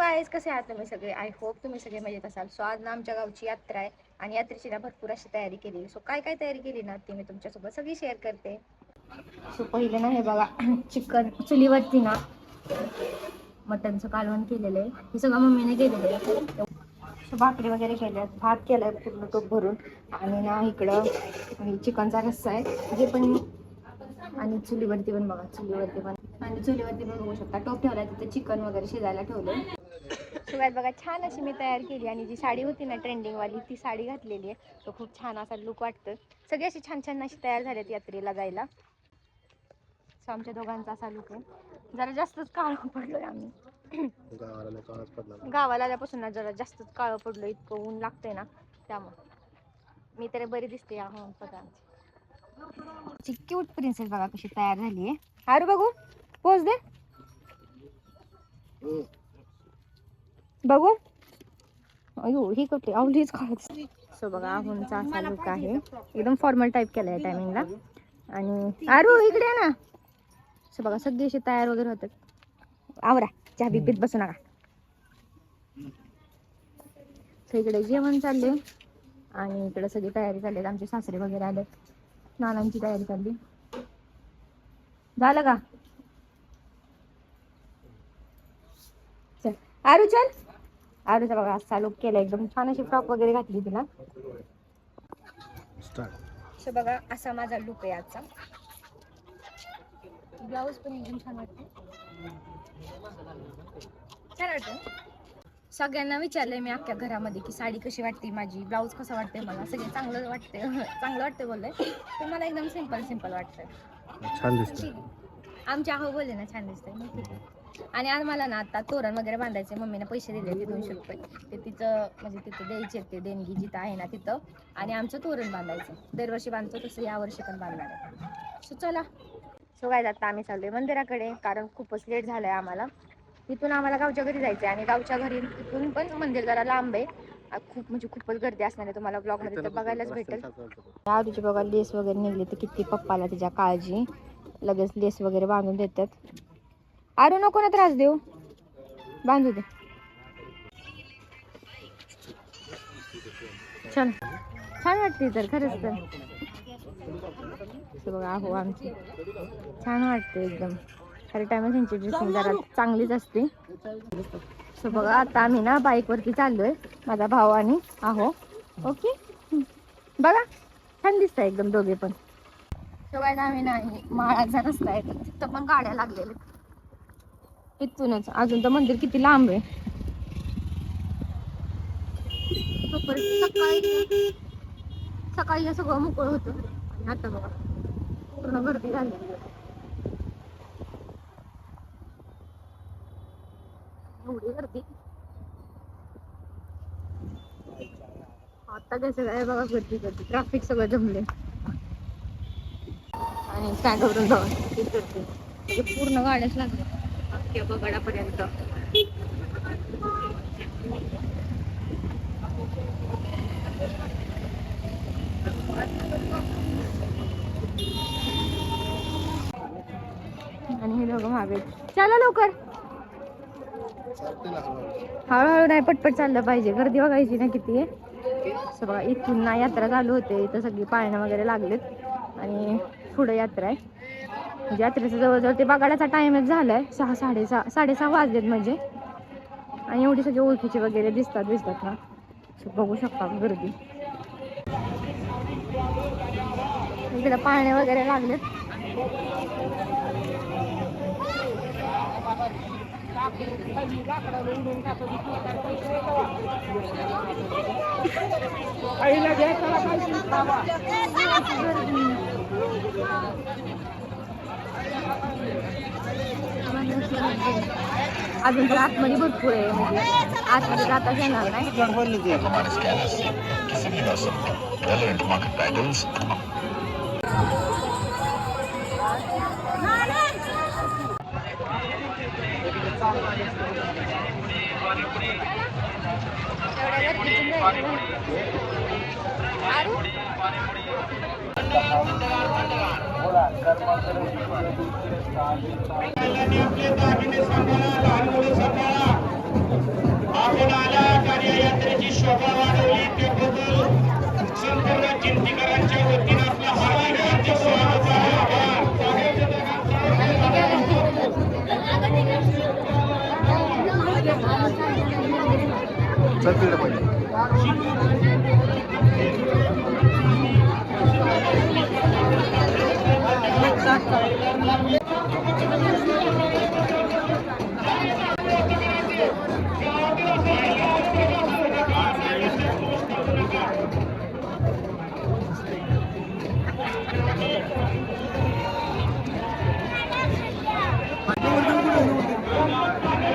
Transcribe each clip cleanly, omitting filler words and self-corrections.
Guys, कसे आहात तुम्ही सगळे? आय होप तुम्ही सगळे मजेत असाल. सो आज ना आमच्या गावची यात्रा आहे आणि यात्रेची ना भरपूर अशी तयारी केली. सो काय काय तयारी केली ना ती मी तुमच्यासोबत सगळी शेअर करते. सो पहिले ना हे बघा, चिकन चुलीवरती ना मटनचं कालवण केलेलं आहे. हे सगळं मम्मीने केलेलं आहे. सो भाकरी वगैरे केल्या, भात केलाय पूर्ण टोप भरून आणि ना इकडं चिकनचा रस्सा आहे जे पण. आणि चुलीवरती पण बघा, चुलीवरती पण बघू शकता टोप ठेवलाय, तिथे चिकन वगैरे शिजायला ठेवलंय. शिवाय बघा छान अशी मी तयार केली आणि जी साडी होती ना ट्रेंडिंग वाली ती साडी घातलेली आहे. तो खूप छान असा लुक वाटतं. सगळी अशी छान छान अशी तयार झाल्यात यात्रेला जायला. सो आमच्या दोघांचा असा लुक आहे. जरा जास्तच काळं पडलोय आम्ही. गावाला आल्यापासून ना जरा जास्तच काळं पडलो, इतकं ऊन लागतंय ना त्यामुळे. मी तरी बरी दिसते. हो बघा क्यूट प्रिन्सेस बघा कशी तयार झाली आहे. अरे बघू पोच दे बघू. अयो ही कुठे आवलीच खात. सो बघा आहुंचा असा लुक आहे, एकदम फॉर्मल टाईप केला आहे टायमिंगला. आणि आरू इकडे आहे ना. सो बघा सगळी अशी तयार वगैरे होतात. आवरा चहा बी पीत बसू नका. सो इकडे जेवण चालले आणि इकडे सगळी तयारी चालली. आमचे सासरे वगैरे आलेत, नानांची तयारी चालली. झालं का? चल आरू चल. आरूचा बघा असा लुक केला, एकदम छान अशी फ्रॉक वगैरे घातली तिला. सो बघा असा माझा लुक आहे आजचा. ब्लाऊज पण एकदम छान वाटते. छान वाटतं. सगळ्यांना विचारलंय मी अख्ख्या घरामध्ये की साडी कशी वाटते माझी, ब्लाऊज कसं वाटते मला. सगळे चांगलं वाटते चांगलं वाटते बोलले, पण मला एकदम सिंपल वाटतंय. छान दिसते. आमच्या अहो बोलले ना छान दिसतंय. आणि आज मला ना आता तोरण वगैरे बांधायचे. मम्मीने पैसे दिले ते 200 रुपये. ते तिचं म्हणजे तिथे द्यायचे, ते देणगी जिथं आहे ना तिथं. आणि आमचं तोरण बांधायचं. दरवर्षी बांधतो तसं यावर्षी पण बांधणार आहे. सो चला. सो काय आता आम्ही चाललोय मंदिराकडे, कारण खूपच लेट झालंय आम्हाला. तिथून आम्हाला गावच्या घरी जायचं आहे आणि गावच्या घरी तिथून पण मंदिर जरा लांब आहे. खूप म्हणजे खूपच गर्दी असणार आहे, तुम्हाला ब्लॉग मध्ये तर बघायलाच भेटेल. आरूची बघा लेस वगैरे निघली तर किती पप्पाला तिच्या काळजी. लगेच लेस वगैरे बांधून देतात. आरू नको ना त्रास देऊ, बांधू दे. छान छान वाटते तर खरंच तर. बघा हो आमची छान वाटते एकदम. खऱ्या टायमात त्यांची ड्रेसिंग जरा चांगलीच असते. सो बघा आता आम्ही ना बाईक वरती चाललोय, माझा भाऊ आणि आहो. ओके बघा छान दिसतंय एकदम दोघे पण. सो काय आम्ही नाही माळाचा रस्ता आहे तिथं पण गाड्या लागलेल्या. इथूनच अजून तर मंदिर किती लांब आहे. सकाळी सगळं मोकळं होतं आणि आता बघा पूर्ण गर्दी झाली. एवढी गर्दी आता कसं काय बघा, गर्दी ट्रॅफिक सगळं जमले. आणि स्टँडवरून जाऊन म्हणजे पूर्ण गाड्याच लागल्या अख्ख्या बगडापर्यंत. आणि हे दोघं मागे. चला लवकर, हळूहळू नाही पटपट चाललं पाहिजे, गर्दी बघायची ना किती आहे. बघा इथून ना यात्रा चालू होते, इथं सगळी पाळणं वगैरे लागलेत आणि पुढे यात्रा आहे. म्हणजे यात्रेचं जवळजवळ ते बघायचा टाइमच झालाय 6:30 वाजलेत म्हणजे. आणि एवढी सगळी ओळखीची वगैरे दिसतात ना. बघू शकता गर्दी. इकडे पाळणे वगैरे लागलेत. अजून तर आतमध्ये भरपूर आहे, म्हणजे आतमध्ये जाता येणार नाही. चल तिकडे पहिले.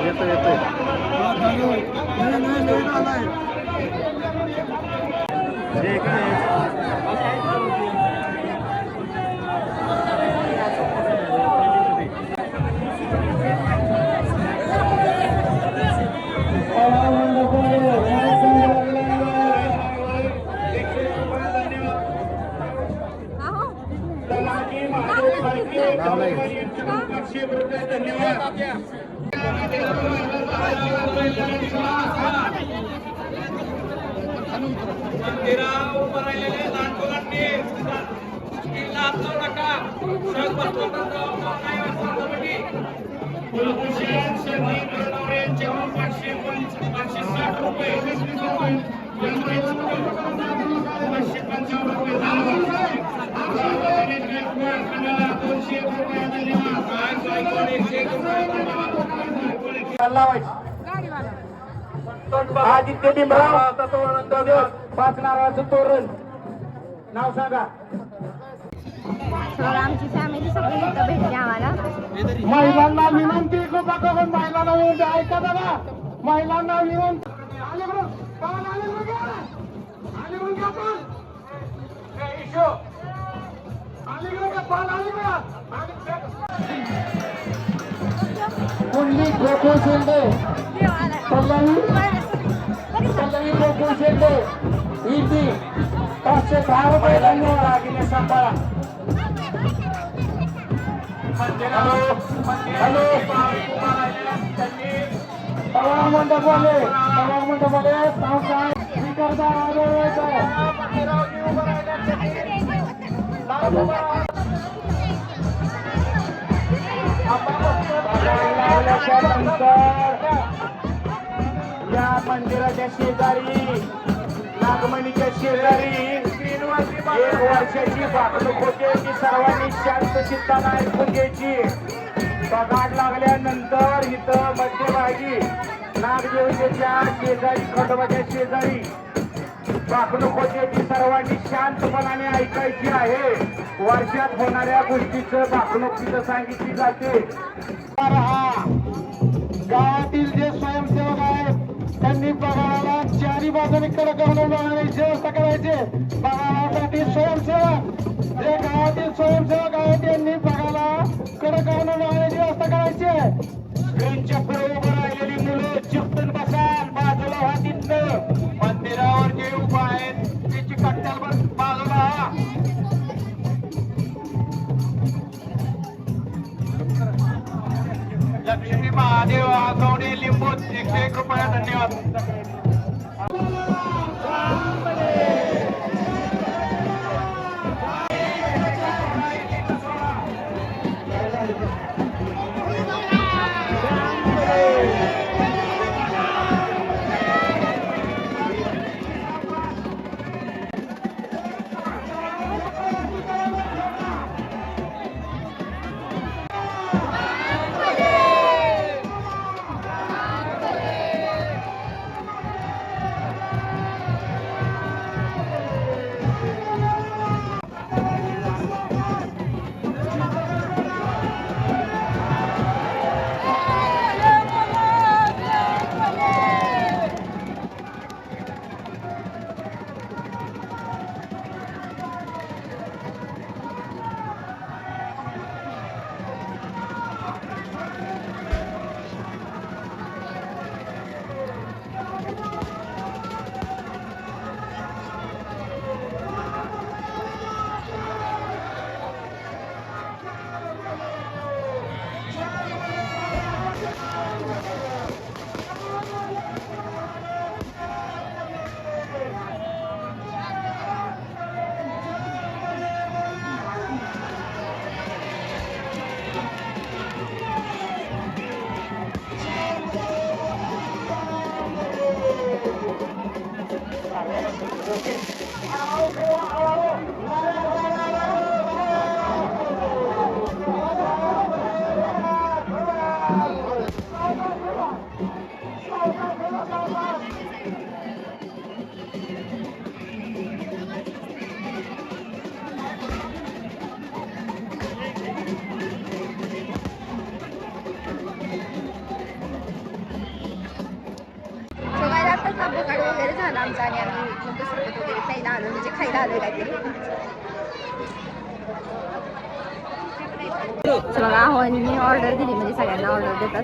येतो येतोय. नाव नाही. आदित्य भीमराव पाच नारळाचं तोरण. नाव सांगा. तर आमची फॅमिली सगळी इथं भेटली आम्हाला. महिलांना विनंती कृपा करून महिलांना विनंती. ऐका दादा, महिलांना विनंती. आले बरं, पाहून आले बरं का? आले बरं का आपण? ए, ईशो. आले बरं का? पाहून आले बरं? कुंडली गोकुळ शिंदे, पल्लवी गोकुळ शिंदे, हिंदी 510 रुपये. धन्यवाद. सांभाळा. हॅलो, पवार मंडपवाले, पवार मंडपवाले सांगताय स्पीकरदार आदळवायचा. या मंदिराच्या शेजारी, नागमणीच्या शेजारी 1 वर्षाची भाकणूक होते. ती सर्वांनी शांत चित्तानं ऐकून घ्यायची. पगार लागल्यानंतर इथं मध्यभागी नागदेवतेच्या शेजारी, खंडोबाच्या शेजारी भाकणूक होते. ती सर्वांनी शांतपणाने ऐकायची आहे. वर्षात होणाऱ्या गोष्टीचं भाकणूक तिथं सांगितली जाते. गावातील जे स्वयंसेवक आहेत त्यांनी पगाराला चारी बाजूने कडक करून बघण्याची व्यवस्था करायची. पगारासाठी स्वयंसेवक, जे गावातील स्वयंसेवक आहेत त्यांनी पगाराला कडक करून बघण्याची व्यवस्था करायची. स्क्रीनच्या पुढे उभं राहिलेली मुलं चिपटून बसाल. बाजूला व्हा. तिथनं मंदिरावर जे उभं आहेत त्याची कट्ट्यावर बाजूला व्हा. लक्ष्मी महादेव आगवणे लिंबूत 101 रुपये. धन्यवाद. बोकाड वगैरे झाला आमचा आणि आम्ही मग सरबत वगैरे प्यायला आलो म्हणजे खायला आलो काहीतरी. बघा आव्हानी ऑर्डर दिली म्हणजे सगळ्यांना ऑर्डर देतात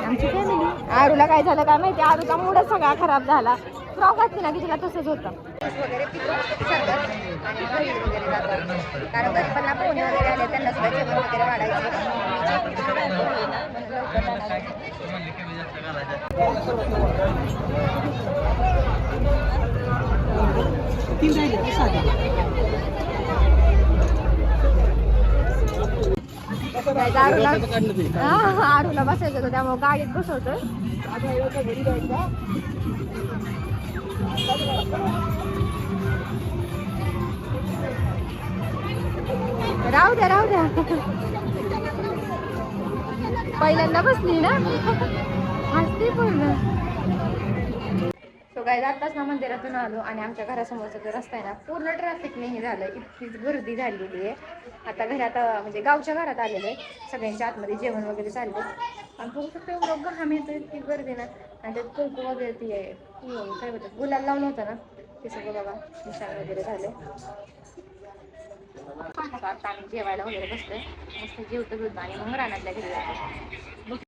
आमची फॅमिली. आरूला काय झालं काय माहिती, आरूचा मूडच सगळा खराब झाला. फ्रॉक घातली ना की तिला तसंच होतं. वगैरे पितो सरबत आणि घरी वगैरे जातात कारण गणपणला पाहुणे वगैरे आले त्यांना सुद्धा जेवण वगैरे वाढायचं. आरूला बसायचं होतं त्यामुळे गाडीत बसवतोय. राहू द्या राहू द्या, पहिल्यांदा बसली ना हसते पूर्ण. सो गाईज आत्ताच ना मंदिरातून आलो आणि आमच्या घरासमोरचा जो रस्ता आहे ना पूर्ण ट्रॅफिकने हे झालं, इतकीच गर्दी झालेली आहे. आता घरात म्हणजे गावच्या घरात आलेलं आहे, सगळ्यांच्या आतमध्ये जेवण वगैरे चाललं आणि बघू शकतो एवढं घाम येतं, इतकी गर्दी ना. आणि त्यात कुंकू वगैरे ती काय बोलतात गुलाल लावलं होतं ना ते सगळं बघा निशाण वगैरे झाले. आता आम्ही जेवायला वगैरे बसतोय, मस्त जेवतो आणि मग रानातल्या घरी जातो.